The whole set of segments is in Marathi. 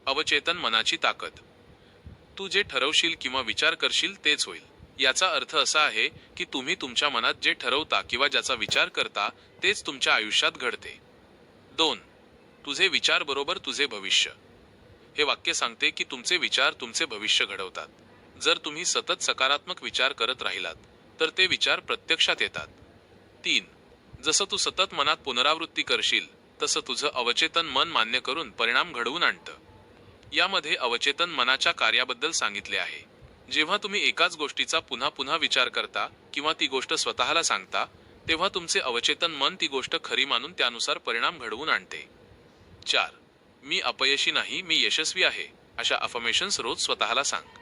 अवचेतन मनाची ताकद. तू जे ठरवशील किंवा विचार करशील तेच होईल. याचा अर्थ असा आहे की तुम्ही तुमच्या मनात जे ठरवता किंवा ज्याचा विचार करता तेच तुमच्या आयुष्यात घडते. 2. तुझे विचार बरोबर तुझे भविष्य. हे वाक्य सांगते की तुमचे विचार तुमचे भविष्य घडवतात. जर तुम्ही सतत सकारात्मक विचार करत राहिलात तर ते विचार प्रत्यक्षात येतात. 3. जसं तू सतत मनात पुनरावृत्ती करशील तसं तुझं अवचेतन मन मान्य करून परिणाम घडवून आणतं. यामध्ये अवचेतन मनाच्या कार्याबद्दल सांगितले आहे. जेव्हा तुम्ही एकाच गोष्टीचा पुन्हा पुन्हा विचार करता किंवा ती गोष्ट स्वतःला सांगता तेव्हा तुमचे अवचेतन मन ती गोष्ट खरी मानून त्यानुसार परिणाम घडवून आणते. 4. मी अपयशी नाही, मी यशस्वी आहे, अशा अफर्मेशन्स रोज स्वतःला सांग.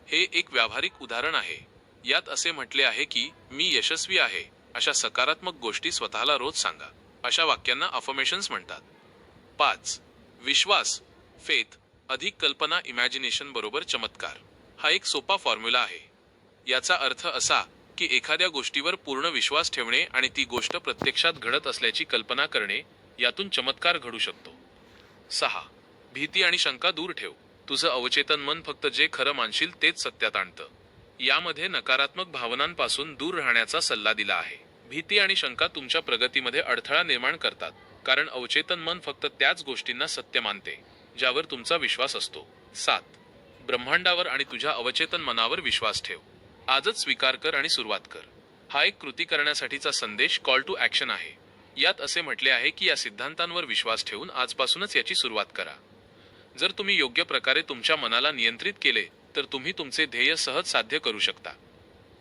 हे एक व्यावहारिक उदाहरण आहे. यात असे म्हटले आहे की मी यशस्वी आहे अशा सकारात्मक गोष्टी स्वतःला रोज सांगा. अशा वाक्यांना अफर्मेशन्स म्हणतात. 5. विश्वास, फेथ अधिक कल्पना, इमॅजिनेशन बरोबर चमत्कार. हा एक सोपा फॉर्म्युला आहे. याचा अर्थ असा की एखाद्या गोष्टीवर पूर्ण विश्वास ठेवणे आणि ती गोष्ट प्रत्यक्षात घडत असल्याची कल्पना करणे यातून चमत्कार घडू शकतो. 6. भीती आणि शंका दूर ठेव. तुझं अवचेतन मन फक्त जे खरं मानशील तेच सत्यात आणतं. यामध्ये नकारात्मक भावनांपासून दूर राहण्याचा सल्ला दिला आहे. भीती आणि शंका तुमच्या प्रगतीमध्ये अडथळा निर्माण करतात कारण अवचेतन मन फक्त त्याच गोष्टींना सत्य मानते ज्यावर तुमचा विश्वास असतो. 7. ब्रह्मांडावर आणि तुझ्या अवचेतन मनावर विश्वास ठेव. आजच स्वीकार कर आणि सुरुवात कर. हा एक कृती करण्यासाठीचा संदेश, कॉल टू ॲक्शन आहे. यात असे म्हटले आहे की या सिद्धांतांवर विश्वास ठेवून आजपासूनच याची सुरुवात करा. जर तुम्ही योग्य प्रकारे तुमच्या मनाला नियंत्रित केले तर तुम्ही तुमचे ध्येय सहज साध्य करू शकता.